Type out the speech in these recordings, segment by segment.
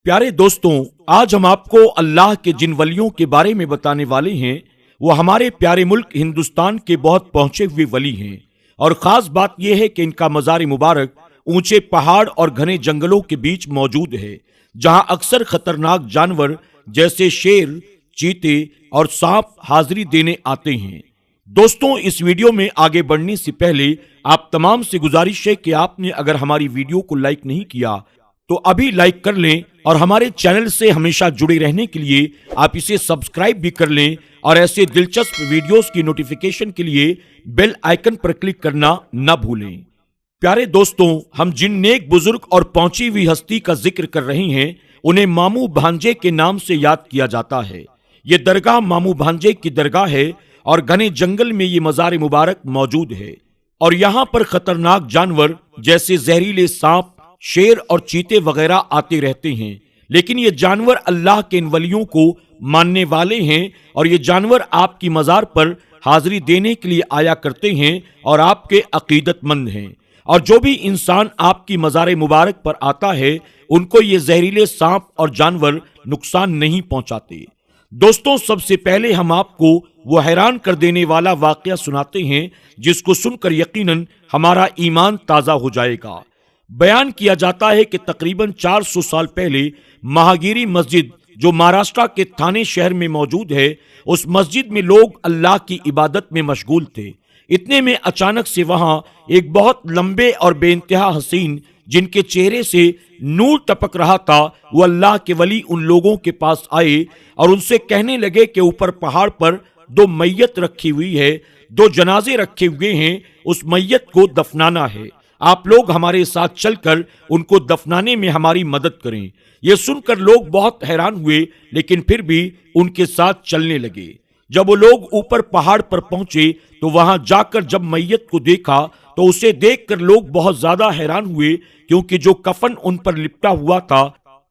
प्यारे दोस्तों, आज हम आपको अल्लाह के जिन वलियों के बारे में बताने वाले हैं वो हमारे प्यारे मुल्क हिंदुस्तान के बहुत पहुंचे हुए वली हैं। और खास बात यह है कि इनका मज़ार मुबारक ऊंचे पहाड़ और घने जंगलों के बीच मौजूद है, जहां अक्सर खतरनाक जानवर जैसे शेर, चीते और सांप हाजिरी देने आते हैं। दोस्तों, इस वीडियो में आगे बढ़ने से पहले आप तमाम से गुजारिश है कि आपने अगर हमारी वीडियो को लाइक नहीं किया तो अभी लाइक कर लें और हमारे चैनल से हमेशा जुड़े रहने के लिए आप इसे सब्सक्राइब भी कर लें और ऐसे दिलचस्प वीडियोस की नोटिफिकेशन के लिए बेल आइकन पर क्लिक करना न भूलें। प्यारे दोस्तों, हम जिन नेक बुजुर्ग और पहुंची हुई हस्ती का जिक्र कर रहे हैं उन्हें मामू भांजे के नाम से याद किया जाता है। ये दरगाह मामू भांजे की दरगाह है और घने जंगल में ये मज़ार मुबारक मौजूद है। और यहाँ पर खतरनाक जानवर जैसे जहरीले सांप, शेर और चीते वगैरह आते रहते हैं, लेकिन ये जानवर अल्लाह के इन वलियों को मानने वाले हैं और ये जानवर आपकी मज़ार पर हाजिरी देने के लिए आया करते हैं और आपके अकीदतमंद हैं। और जो भी इंसान आपकी मज़ार मुबारक पर आता है उनको ये जहरीले सांप और जानवर नुकसान नहीं पहुंचाते। दोस्तों, सबसे पहले हम आपको वो हैरान कर देने वाला वाकया सुनाते हैं जिसको सुनकर यकीनन हमारा ईमान ताज़ा हो जाएगा। बयान किया जाता है कि तकरीबन 400 साल पहले महागिरी मस्जिद जो महाराष्ट्र के थाने शहर में मौजूद है, उस मस्जिद में लोग अल्लाह की इबादत में मशगूल थे। इतने में अचानक से वहां एक बहुत लंबे और बेइंतहा हसीन जिनके चेहरे से नूर टपक रहा था, वो अल्लाह के वली उन लोगों के पास आए और उनसे कहने लगे कि ऊपर पहाड़ पर 2 मैयत रखी हुई है, 2 जनाजे रखे हुए हैं, उस मैयत को दफनाना है। आप लोग हमारे साथ चलकर उनको दफनाने में हमारी मदद करें। यह सुनकर लोग बहुत हैरान हुए, लेकिन फिर भी उनके साथ चलने लगे। जब वो लोग ऊपर पहाड़ पर पहुंचे तो वहां जाकर जब मैयत को देखा तो उसे देखकर लोग बहुत ज्यादा हैरान हुए, क्योंकि जो कफन उन पर लिपटा हुआ था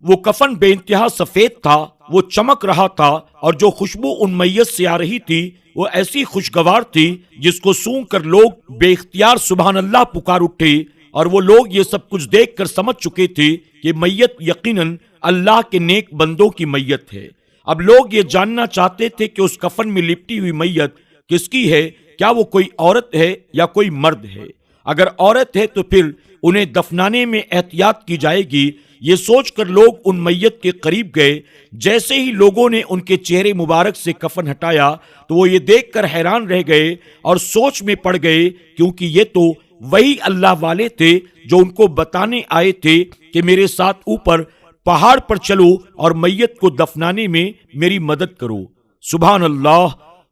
वो कफन बेइंतहा सफेद था, वो चमक रहा था और जो खुशबू उन मैयत से आ रही थी वो ऐसी खुशगवार थी जिसको सूंघ कर लोग बेइख्तियार सुभान अल्लाह पुकार उठे। और वो लोग ये सब कुछ देखकर समझ चुके थे कि मैयत यकीनन अल्लाह के नेक बंदों की मैयत है। अब लोग ये जानना चाहते थे कि उस कफन में लिपटी हुई मैयत किसकी है, क्या वो कोई औरत है या कोई मर्द है। अगर औरत है तो फिर उन्हें दफनाने में एहतियात की जाएगी। ये सोचकर लोग उन मैयत के करीब गए। जैसे ही लोगों ने उनके चेहरे मुबारक से कफन हटाया तो वो ये देखकर हैरान रह गए और सोच में पड़ गए, क्योंकि ये तो वही अल्लाह वाले थे जो उनको बताने आए थे कि मेरे साथ ऊपर पहाड़ पर चलो और मैयत को दफनाने में मेरी मदद करो। सुभान अल्लाह।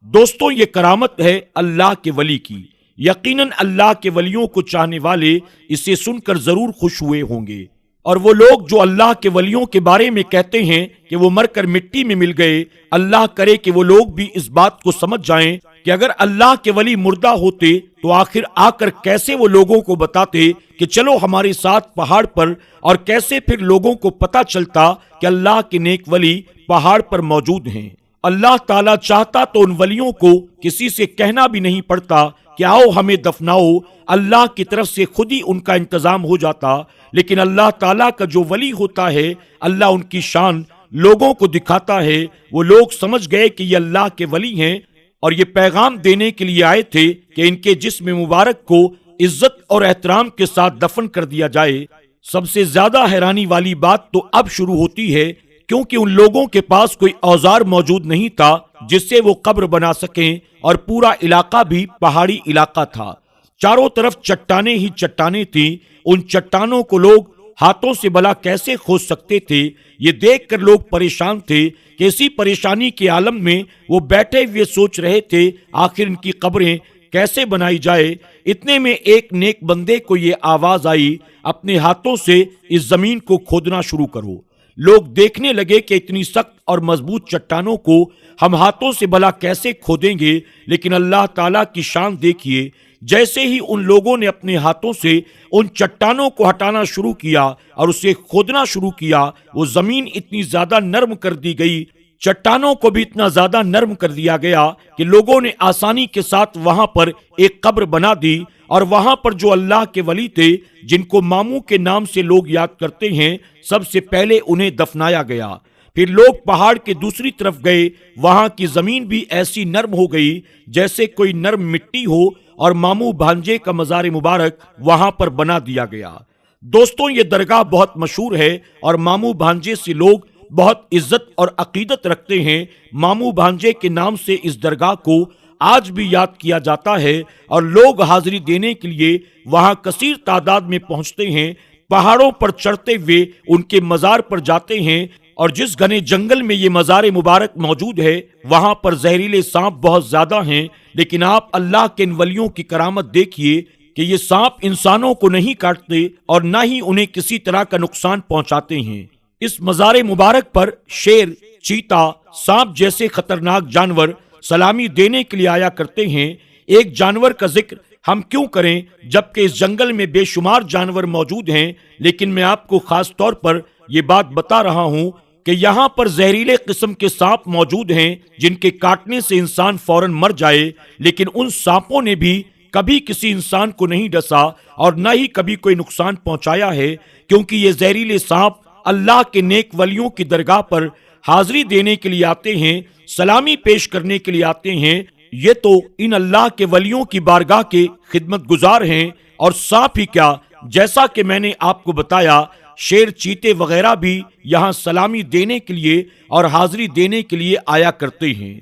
दोस्तों, ये करामत है अल्लाह के वली की। यकीनन अल्लाह के वलियों को चाहने वाले इसे सुनकर जरूर खुश हुए होंगे। और वो लोग जो अल्लाह के वलियों के बारे में कहते हैं कि वो मरकर मिट्टी में मिल गए, अल्लाह करे कि वो लोग भी इस बात को समझ जाएं कि अगर अल्लाह के वली मुर्दा होते तो आखिर आकर कैसे वो लोगों को बताते कि चलो हमारे साथ पहाड़ पर, और कैसे फिर लोगों को पता चलता कि अल्लाह के नेक वली पहाड़ पर मौजूद हैं। अल्लाह ताला चाहता तो उन वलियों को किसी से कहना भी नहीं पड़ता कि आओ हमें दफनाओ, अल्लाह की तरफ से खुद ही उनका इंतजाम हो जाता। लेकिन अल्लाह ताला का जो वली होता है, अल्लाह उनकी शान लोगों को दिखाता है। वो लोग समझ गए कि ये अल्लाह के वली हैं और ये पैगाम देने के लिए आए थे कि इनके जिस्म मुबारक को इज्जत और एहतराम के साथ दफन कर दिया जाए। सबसे ज्यादा हैरानी वाली बात तो अब शुरू होती है, क्योंकि उन लोगों के पास कोई औजार मौजूद नहीं था जिससे वो कब्र बना सकें, और पूरा इलाका भी पहाड़ी इलाका था। चारों तरफ चट्टाने ही चट्टाने थी। उन चट्टानों को लोग हाथों से भला कैसे खोद सकते थे, ये देखकर लोग परेशान थे। कि इसी परेशानी के आलम में वो बैठे हुए सोच रहे थे आखिर इनकी कब्रें कैसे बनाई जाए। इतने में एक नेक बंदे को ये आवाज आई, अपने हाथों से इस जमीन को खोदना शुरू करो। लोग देखने लगे कि इतनी सख्त और मजबूत चट्टानों को हम हाथों से भला कैसे खोदेंगे, लेकिन अल्लाह ताला की शान देखिए। जैसे ही उन लोगों ने अपने हाथों से उन चट्टानों को हटाना शुरू किया और उसे खोदना शुरू किया, वो जमीन इतनी ज्यादा नर्म कर दी गई, चट्टानों को भी इतना ज्यादा नर्म कर दिया गया कि लोगों ने आसानी के साथ वहां पर एक कब्र बना दी। और वहां पर जो अल्लाह के वली थे, जिनको मामू के नाम से लोग याद करते हैं, سب سے پہلے انہیں دفنایا گیا۔ پھر لوگ پہاڑ کے دوسری طرف گئے، وہاں کی زمین بھی ایسی نرم ہو گئی جیسے کوئی نرم مٹی ہو، اور ماموں بھانجے کا مزار مبارک وہاں پر بنا دیا گیا۔ دوستوں، یہ درگاہ بہت مشہور ہے اور ماموں بھانجے سے لوگ بہت عزت اور عقیدت رکھتے ہیں۔ ماموں بھانجے کے نام سے اس درگاہ کو آج بھی یاد کیا جاتا ہے اور لوگ حاضری دینے کے لیے وہاں کثیر تعداد میں پہنچتے ہیں، پہاڑوں پر چڑھتے ہوئے ان کے مزار پر جاتے ہیں، اور جس گھنے جنگل میں یہ مزار مبارک موجود ہے وہاں پر زہریلے سانپ بہت زیادہ ہیں، لیکن آپ اللہ کے ان ولیوں کی کرامت دیکھیے کہ یہ سانپ انسانوں کو نہیں کاٹتے اور نہ ہی انہیں کسی طرح کا نقصان پہنچاتے ہیں۔ اس مزار مبارک پر شیر، چیتا، سانپ جیسے خطرناک جانور سلامی دینے کے لیے آیا کرتے ہیں۔ ایک جانور کا ذکر ہم کیوں کریں جبکہ اس جنگل میں بے شمار جانور موجود ہیں، لیکن میں آپ کو خاص طور پر یہ بات بتا رہا ہوں کہ یہاں پر زہریلے قسم کے سانپ موجود ہیں جن کے کاٹنے سے انسان فوراً مر جائے، لیکن ان سانپوں نے بھی کبھی کسی انسان کو نہیں ڈسا اور نہ ہی کبھی کوئی نقصان پہنچایا ہے، کیونکہ یہ زہریلے سانپ اللہ کے نیک ولیوں کی درگاہ پر حاضری دینے کے لیے آتے ہیں، سلامی پیش کرنے کے لیے آتے ہیں۔ یہ تو ان اللہ کے ولیوں کی بارگاہ کے خدمت گزار ہیں، اور سانپ ہی کیا، جیسا کہ میں نے آپ کو بتایا، شیر، چیتے وغیرہ بھی یہاں سلامی دینے کے لیے اور حاضری دینے کے لیے آیا کرتے ہیں۔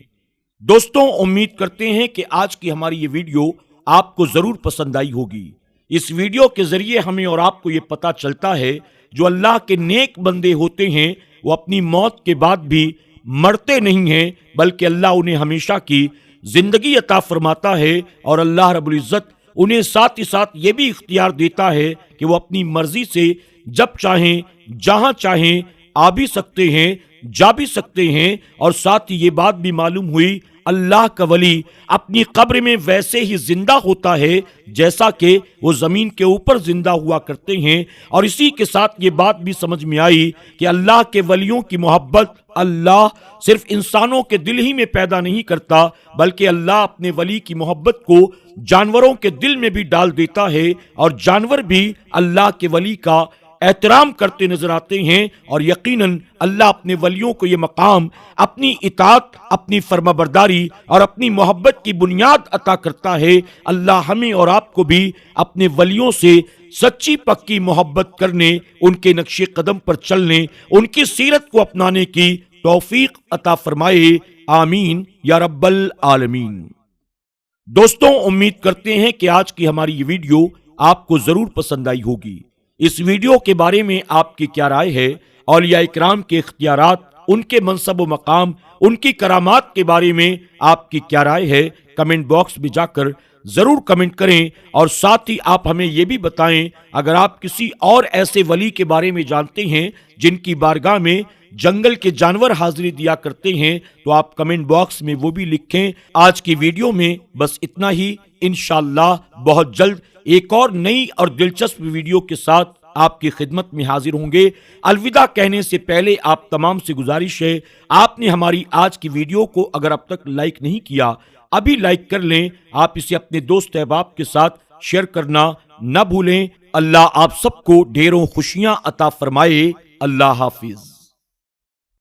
دوستوں، امید کرتے ہیں کہ آج کی ہماری یہ ویڈیو آپ کو ضرور پسند آئی ہوگی۔ اس ویڈیو کے ذریعے ہمیں اور آپ کو یہ پتا چلتا ہے جو اللہ کے نیک بندے ہوتے ہیں وہ اپنی موت کے بعد بھی مرتے نہیں ہیں، بلکہ اللہ انہیں ہمیشہ کی زندگی عطا فرماتا ہے، اور اللہ رب العزت انہیں ساتھ ہی ساتھ یہ بھی اختیار دیتا ہے کہ وہ اپنی مرضی سے جب چاہیں جہاں چاہیں آ بھی سکتے ہیں، جا بھی سکتے ہیں۔ اور ساتھ ہی یہ بات بھی معلوم ہوئی اللہ کا ولی اپنی قبر میں ویسے ہی زندہ ہوتا ہے جیسا کہ وہ زمین کے اوپر زندہ ہوا کرتے ہیں، اور اسی کے ساتھ یہ بات بھی سمجھ میں آئی کہ اللہ کے ولیوں کی محبت اللہ صرف انسانوں کے دل ہی میں پیدا نہیں کرتا، بلکہ اللہ اپنے ولی کی محبت کو جانوروں کے دل میں بھی ڈال دیتا ہے، اور جانور بھی اللہ کے ولی کا احترام کرتے نظر آتے ہیں، اور یقیناً اللہ اپنے ولیوں کو یہ مقام اپنی اطاعت، اپنی فرمانبرداری اور اپنی محبت کی بنیاد عطا کرتا ہے۔ اللہ ہمیں اور آپ کو بھی اپنے ولیوں سے سچی پکی محبت کرنے، ان کے نقش قدم پر چلنے، ان کی سیرت کو اپنانے کی توفیق عطا فرمائے، آمین یا رب العالمین۔ دوستوں، امید کرتے ہیں کہ آج کی ہماری یہ ویڈیو آپ کو ضرور پسند آئی ہوگی۔ اس ویڈیو کے بارے میں آپ کی کیا رائے ہے؟ اولیاء اکرام کے اختیارات، ان کے منصب و مقام، ان کی کرامات کے بارے میں آپ کی کیا رائے ہے؟ کمنٹ باکس میں جا کر ضرور کمنٹ کریں، اور ساتھ ہی آپ ہمیں یہ بھی بتائیں اگر آپ کسی اور ایسے ولی کے بارے میں جانتے ہیں جن کی بارگاہ میں جنگل کے جانور حاضری دیا کرتے ہیں تو آپ کمنٹ باکس میں وہ بھی لکھیں۔ آج کی ویڈیو میں بس اتنا ہی، انشاءاللہ بہت جلد ایک اور نئی اور دلچسپ ویڈیو کے ساتھ آپ کی خدمت میں حاضر ہوں گے۔ الوداع کہنے سے پہلے آپ تمام سے گزارش ہے، آپ نے ہماری آج کی ویڈیو کو اگر اب تک لائک نہیں کیا، ابھی لائک کر لیں۔ آپ اسے اپنے دوست احباب کے ساتھ شیئر کرنا نہ بھولیں۔ اللہ آپ سب کو ڈھیروں خوشیاں عطا فرمائے۔ اللہ حافظ۔